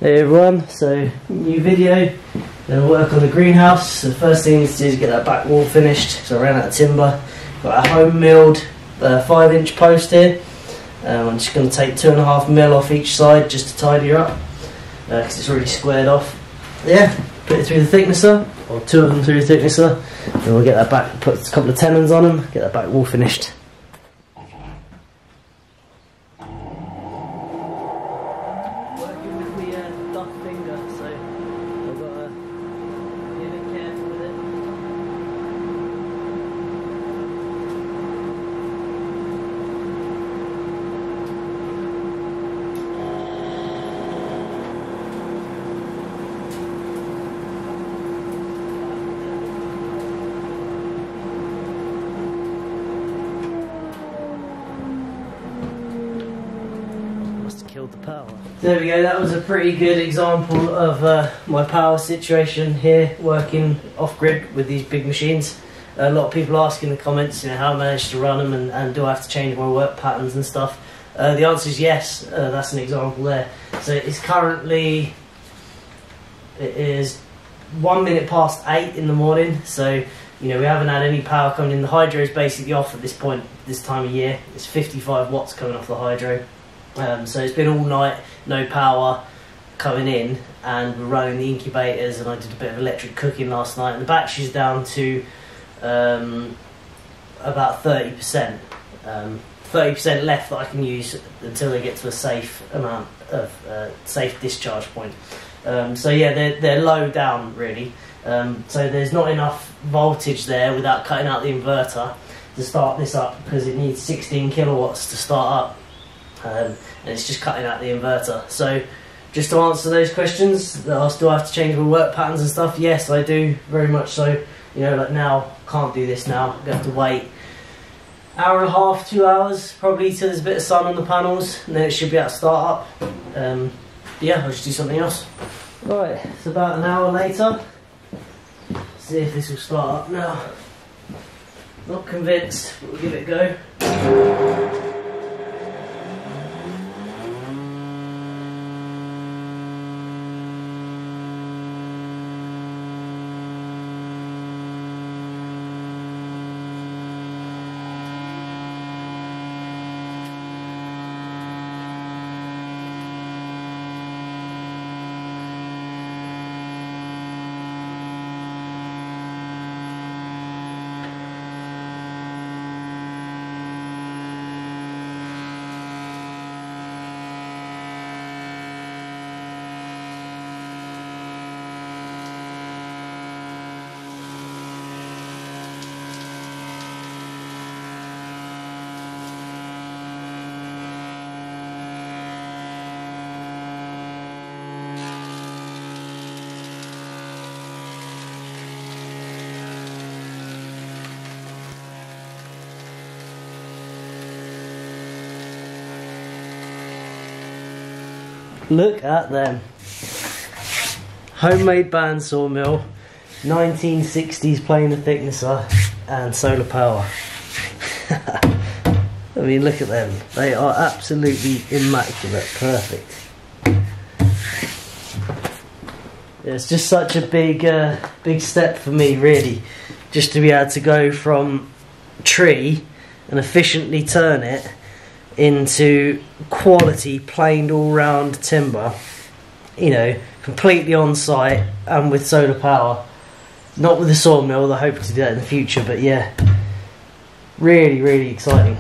Hey everyone, so new video, gonna work on the greenhouse. So the first thing is to get that back wall finished, so I ran out of timber. Got a home milled 5-inch post here. I'm just going to take 2.5mm off each side just to tidy her up, because it's already squared off. Yeah, put it through the thicknesser, or 2 of them through the thicknesser, and we'll get that back, put a couple of tenons on them, get that back wall finished. Killed the power. There we go, that was a pretty good example of my power situation here, working off-grid with these big machines. A lot of people ask in the comments, you know, how I managed to run them and do I have to change my work patterns and stuff. The answer is yes. That's an example there. So it's currently, it is 1 minute past 8 in the morning, so you know we haven't had any power coming in. The hydro is basically off at this point, this time of year. It's 55 watts coming off the hydro. So it's been all night, no power coming in, and we're running the incubators, and I did a bit of electric cooking last night, and the battery's down to about 30%. 30% left that I can use until they get to a safe amount of safe discharge point. So yeah, they're low down really. So there's not enough voltage there without cutting out the inverter to start this up, because it needs 16 kilowatts to start up. And it's just cutting out the inverter. So just to answer those questions, do I have to change my work patterns and stuff? Yes, I do, very much so. You know, like now, can't do this now. I'm going to have to wait hour and a half, 2 hours probably till there's a bit of sun on the panels, and then it should be able to start up. Yeah, I'll just do something else. Right, it's about an hour later. See if this will start up now. Not convinced, but we'll give it a go. Look at them. Homemade bandsaw mill, 1960s planer thicknesser, and solar power. I mean, look at them. They are absolutely immaculate, perfect. It's just such a big step for me, really, just to be able to go from tree and efficiently turn it into quality planed all round timber, you know, completely on site and with solar power. Not with the sawmill, I hope to do that in the future, but yeah, really, really exciting.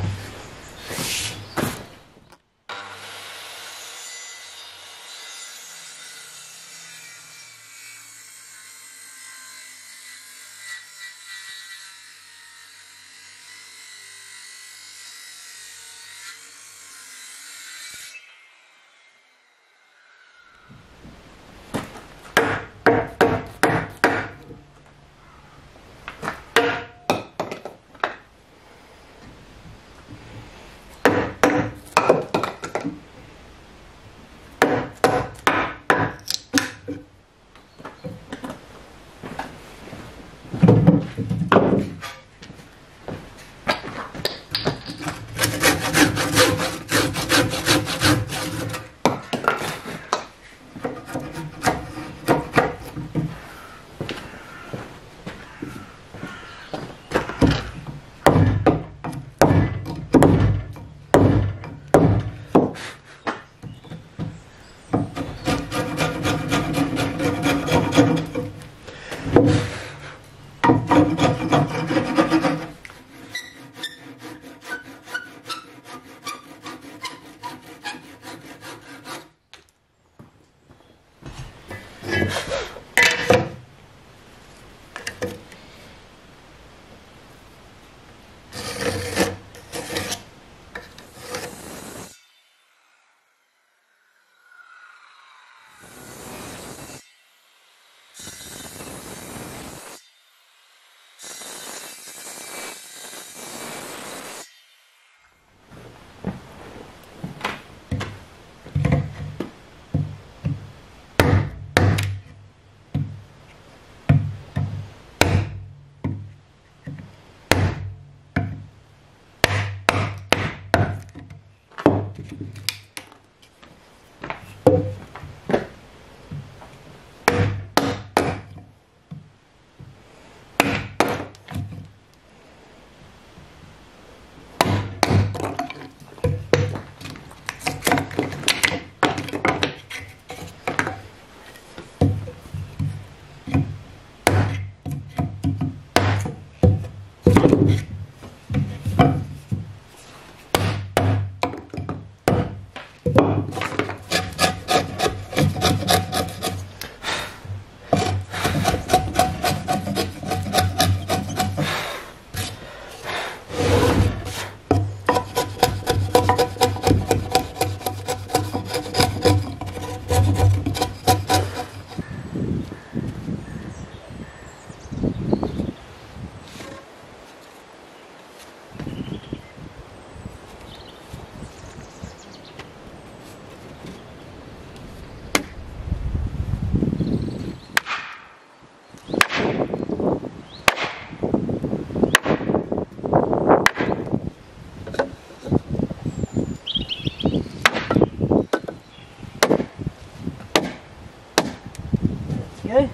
Go.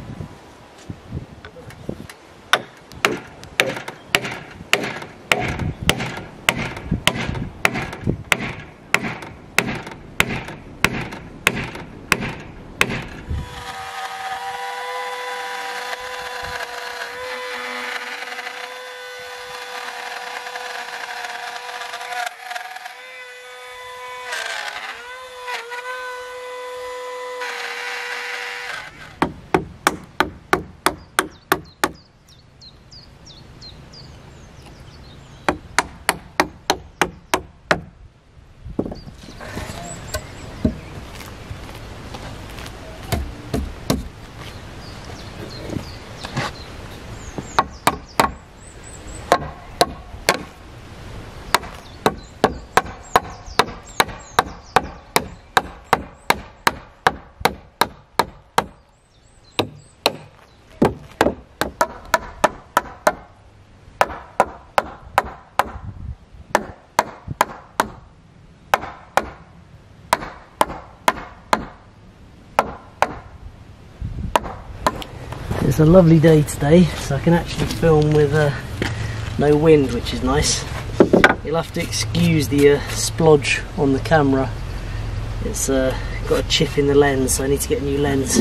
It's a lovely day today, so I can actually film with no wind, which is nice. You'll have to excuse the splodge on the camera. It's got a chip in the lens, so I need to get a new lens.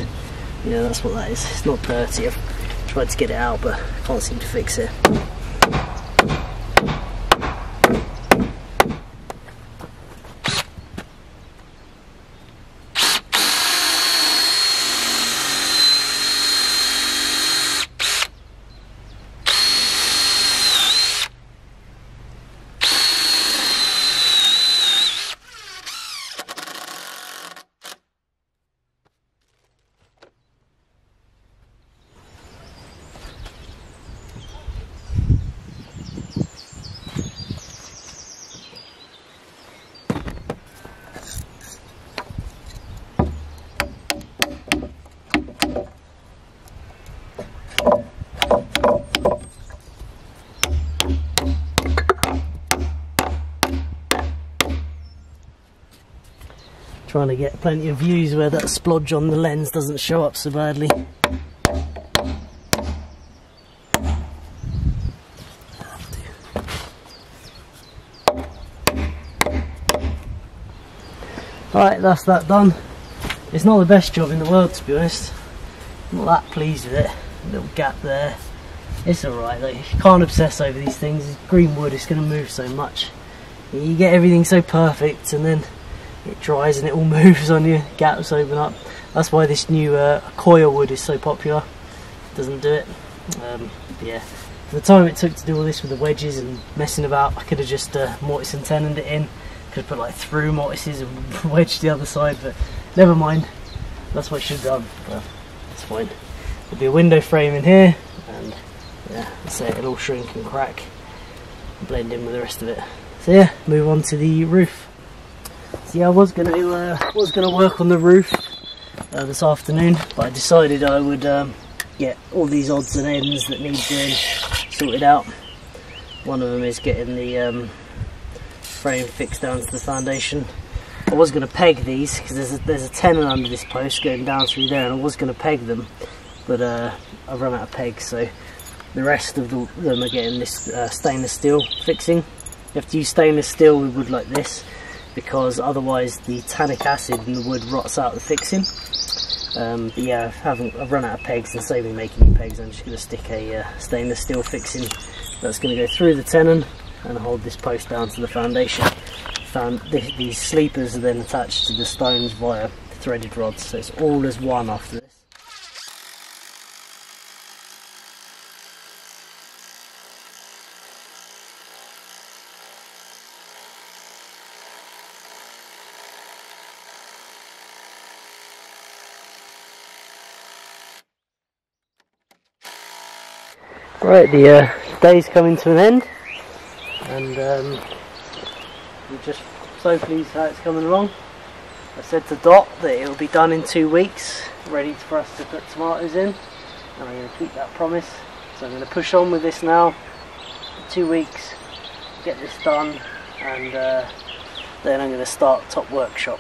You know, that's what that is. It's not dirty. I've tried to get it out, but I can't seem to fix it. Trying to get plenty of views where that splodge on the lens doesn't show up so badly. Alright, that's that done. It's not the best job in the world, to be honest. I'm not that pleased with it. A little gap there. It's alright though. You can't obsess over these things. Green wood is going to move so much. You get everything so perfect, and then it dries and it all moves on you, gaps open up. That's why this new coir wood is so popular. It doesn't do it. But yeah, for the time it took to do all this with the wedges and messing about, I could have just mortise and tenoned it in. Could have put like through mortises and wedged the other side, but never mind. That's what I should have done, but it's fine. There'll be a window frame in here, and yeah, so it'll all shrink and crack and blend in with the rest of it. So yeah, move on to the roof. So yeah, I was gonna work on the roof this afternoon, but I decided I would get all these odds and ends that need doing sorted out. One of them is getting the frame fixed down to the foundation. I was going to peg these because there's a tenon under this post going down through there, and I was going to peg them, but I've run out of pegs, so the rest of them are getting this stainless steel fixing. You have to use stainless steel with wood like this, because otherwise the tannic acid in the wood rots out the fixing. But yeah, I've run out of pegs, and saving making new pegs, I'm just going to stick a stainless steel fixing that's going to go through the tenon and hold this post down to the foundation. These sleepers are then attached to the stones via threaded rods, so it's all as one after this. Right, the day's coming to an end, and I'm just so pleased how it's coming along. I said to Dot that it will be done in 2 weeks, ready for us to put tomatoes in, and I'm going to keep that promise. So I'm going to push on with this now, 2 weeks, get this done, and then I'm going to start top workshop.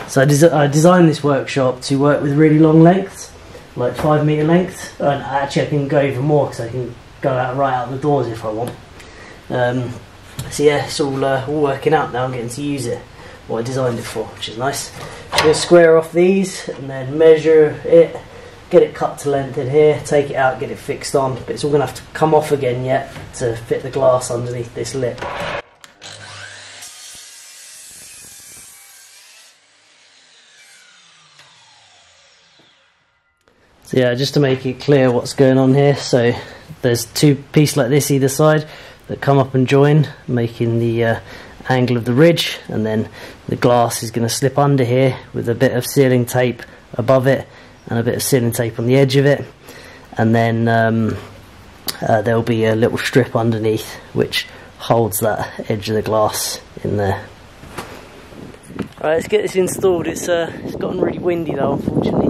So I designed this workshop to work with really long lengths, like 5 metre lengths, and actually I can go even more because I can go out right out the doors if I want. So yeah, it's all working out now. I'm getting to use it, what I designed it for, which is nice. I'm going to square off these and then measure it, get it cut to length in here, take it out, get it fixed on, but it's all going to have to come off again yet to fit the glass underneath this lip. So yeah, just to make it clear what's going on here, so there's 2 pieces like this either side that come up and join, making the angle of the ridge, and then the glass is going to slip under here with a bit of sealing tape above it and a bit of sealing tape on the edge of it, and then there'll be a little strip underneath which holds that edge of the glass in there. Alright, let's get this installed. It's gotten really windy though, unfortunately.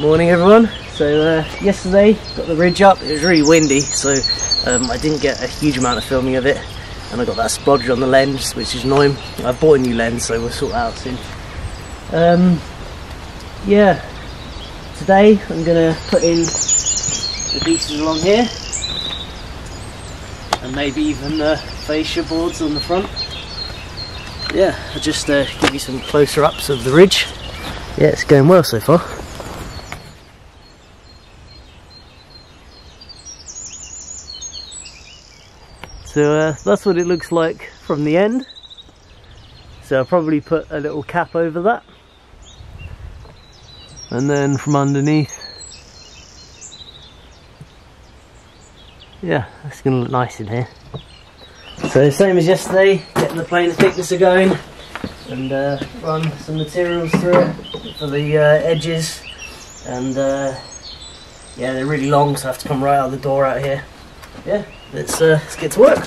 Morning everyone. So yesterday got the ridge up. It was really windy, so I didn't get a huge amount of filming of it, and I got that splodge on the lens, which is annoying. I bought a new lens, so we'll sort that out soon. Yeah, today I'm gonna put in the pieces along here, and maybe even fascia boards on the front. Yeah, I'll just give you some closer ups of the ridge. Yeah, it's going well so far. So that's what it looks like from the end. So I'll probably put a little cap over that. And then from underneath, yeah, it's going to look nice in here. So same as yesterday, getting the planer thicknesser going, and run some materials through it for the edges. And yeah, they're really long, so I have to come right out the door out here. Yeah, let's get to work.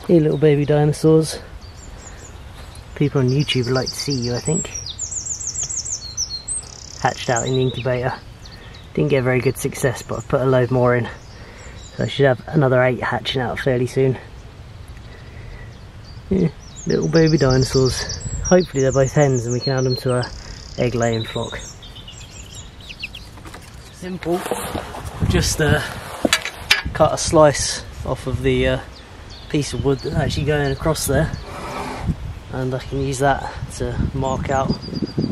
Hey little baby dinosaurs. People on YouTube would like to see you, I think. Hatched out in the incubator. Didn't get very good success, but I've put a load more in. So I should have another 8 hatching out fairly soon. Yeah, little baby dinosaurs. Hopefully they're both hens and we can add them to our egg laying flock. Simple. Just cut a slice off of the piece of wood that's actually going across there, and I can use that to mark out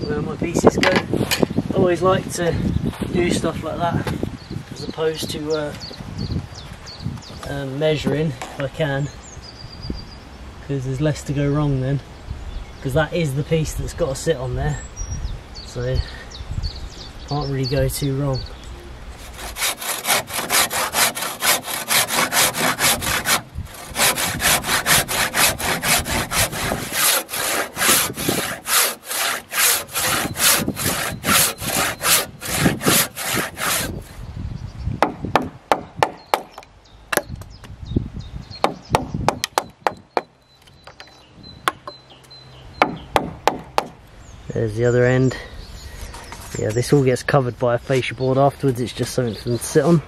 where my pieces go. I always like to do stuff like that as opposed to measuring if I can, because there's less to go wrong then, because that is the piece that's got to sit on there, so can't really go too wrong. There's the other end. Yeah, this all gets covered by a fascia board afterwards, it's just something for them to sit on.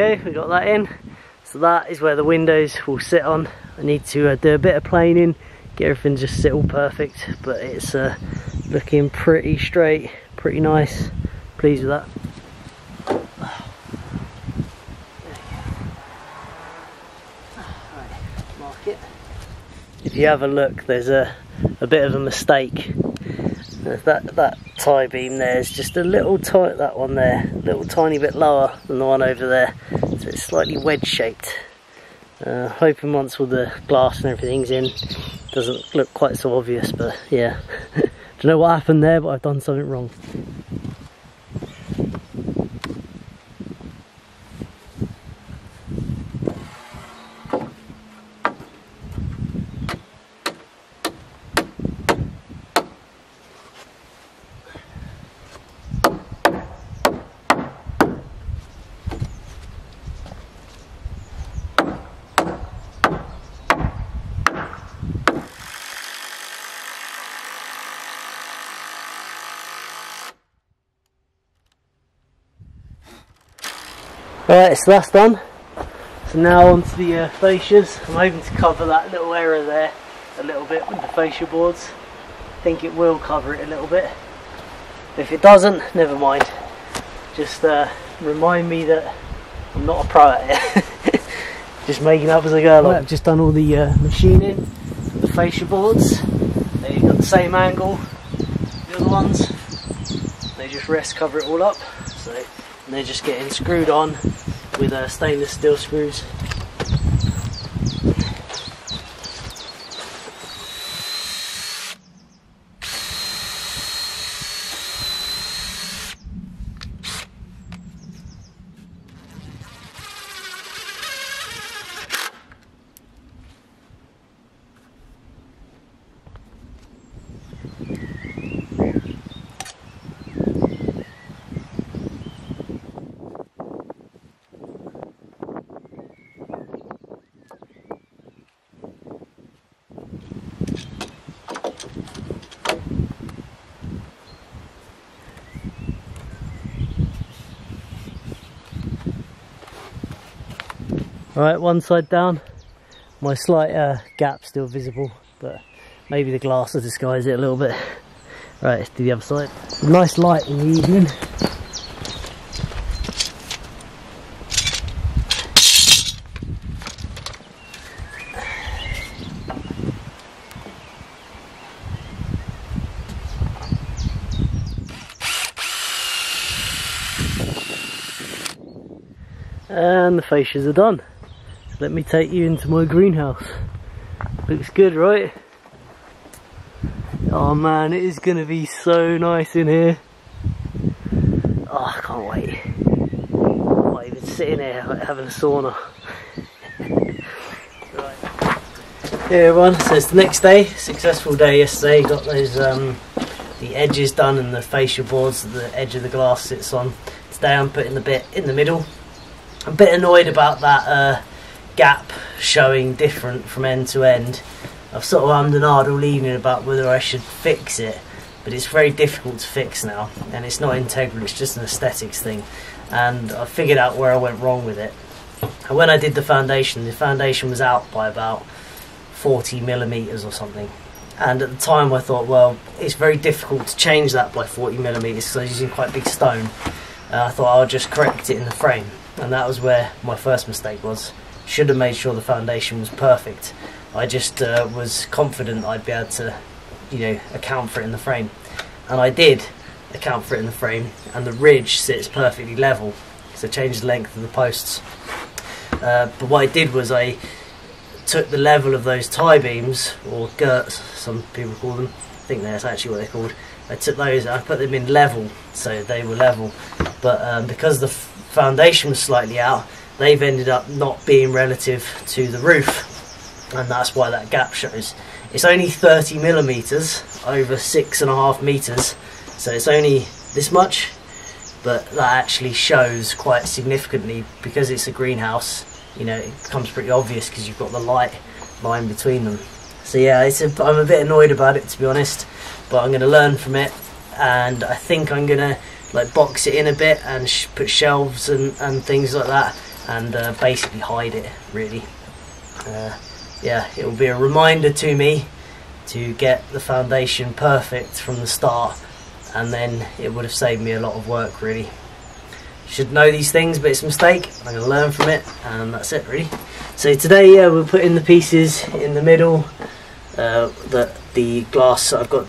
go, we got that in. So that is where the windows will sit on. I need to do a bit of planing, get everything just sit all perfect, but it's looking pretty straight, pretty nice. Pleased with that. Right, mark it. If you have a look, there's a bit of a mistake. That tie beam there is just a little tight, that one there, a little tiny bit lower than the one over there, so it's slightly wedge shaped. Hoping once all the glass and everything's in, doesn't look quite so obvious, but yeah. Don't know what happened there, but I've done something wrong. Right, so that's done. So now onto the fascias. I'm hoping to cover that little area there a little bit with the fascia boards. I think it will cover it a little bit. If it doesn't, never mind. Just remind me that I'm not a pro at it. Just making up as I go along. Right, I've just done all the machining, the fascia boards. They've got the same angle, the other ones. They just rest cover it all up. So, and they're just getting screwed on with stainless steel screws. Right, one side down. My slight gap still visible, but maybe the glass will disguise it a little bit. Right, let's do the other side. Nice light in the evening. And the fascias are done. Let me take you into my greenhouse. Looks good, right? Oh man, it is going to be so nice in here. Oh, I can't wait. I'm not even sitting here like having a sauna. Right. Hey everyone, so it's the next day. Successful day yesterday. Got those the edges done and the fascia boards that the edge of the glass sits on. Today I'm putting the bit in the middle. I'm a bit annoyed about that gap showing different from end to end. I've sort of ummed and ahed all evening about whether I should fix it, but it's very difficult to fix now, and it's not integral, it's just an aesthetics thing, and I figured out where I went wrong with it. And when I did the foundation was out by about 40mm or something, and at the time I thought, well, it's very difficult to change that by 40mm because I was using quite big stone. I thought I'll just correct it in the frame. And that was where my first mistake was. Should have made sure the foundation was perfect. I just was confident I'd be able to, you know, account for it in the frame. And I did account for it in the frame, and the ridge sits perfectly level. So I changed the length of the posts. But what I did was I took the level of those tie beams, or girts, some people call them. I think that's actually what they're called. I took those and I put them in level, so they were level. But because the foundation was slightly out, they've ended up not being relative to the roof, and that's why that gap shows. It's only 30mm over 6.5 meters, so it's only this much, but that actually shows quite significantly because it's a greenhouse. You know, it becomes pretty obvious because you've got the light line between them. So yeah, I'm a bit annoyed about it, to be honest, but I'm going to learn from it, and I think I'm going to like box it in a bit and put shelves and things like that and basically hide it really. Yeah, it will be a reminder to me to get the foundation perfect from the start, and then it would have saved me a lot of work really. Should know these things, but it's a mistake. I'm going to learn from it, and that's it really. So today, yeah, we're putting the pieces in the middle. The glass, I've got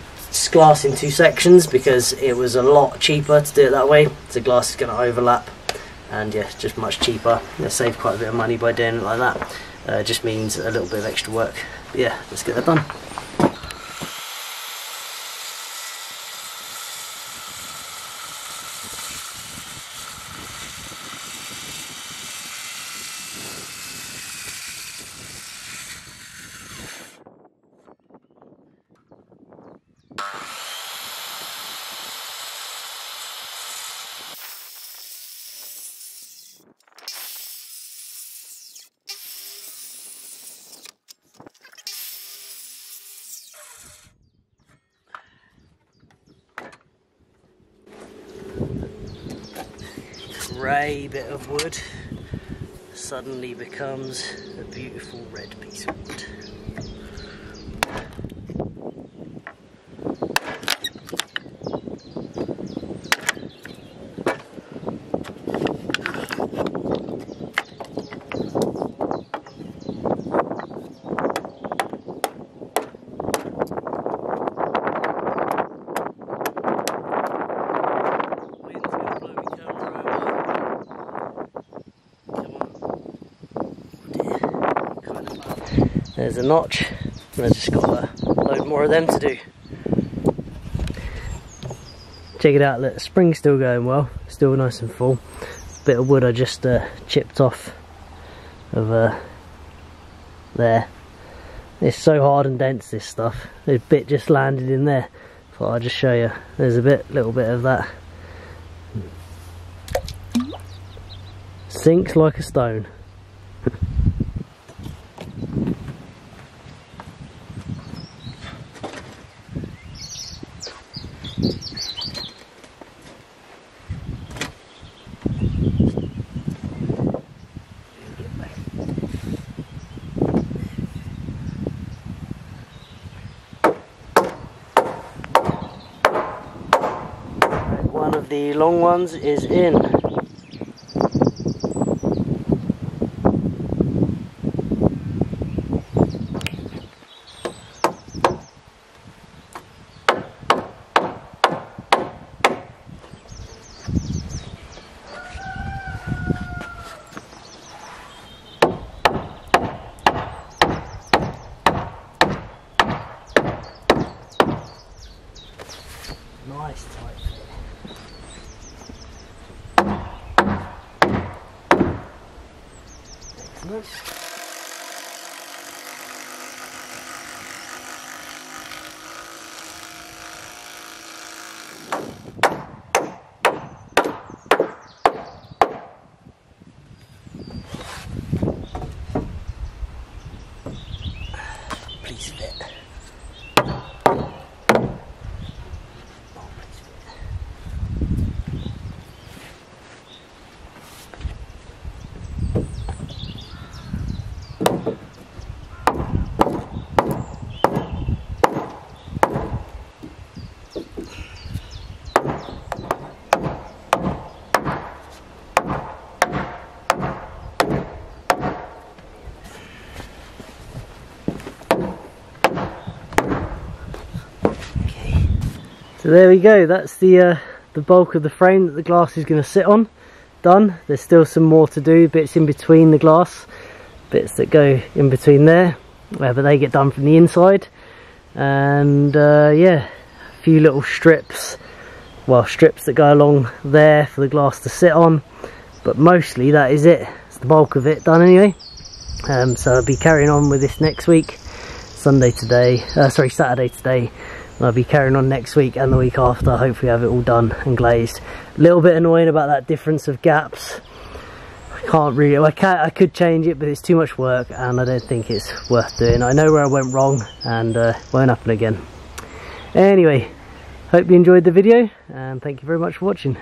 glass in 2 sections because it was a lot cheaper to do it that way. The glass is going to overlap, and yeah, just much cheaper. I saved quite a bit of money by doing it like that. Just means a little bit of extra work. But yeah, let's get that done. Grey bit of wood suddenly becomes a beautiful red piece of wood. There's a notch, and I've just got a load more of them to do. Check it out, look, the spring's still going well, still nice and full. Bit of wood I just chipped off of there. It's so hard and dense, this stuff. A bit just landed in there. Thought I'd just show you. There's a little bit of that. Sinks like a stone. One of the long ones is in. Nice tight fit. Excellent. Please fit. So there we go, that's the bulk of the frame that the glass is going to sit on. Done. There's still some more to do, bits in between the glass, bits that go in between there, but they get done from the inside. And yeah, a few little strips, well, strips that go along there for the glass to sit on, but mostly that is it. It's the bulk of it done anyway. So I'll be carrying on with this next week. Saturday today. I'll be carrying on next week and the week after. Hopefully have it all done and glazed. A little bit annoying about that difference of gaps. I can't really, I could change it, but it's too much work and I don't think it's worth doing. I know where I went wrong and won't happen again. Anyway, hope you enjoyed the video and thank you very much for watching.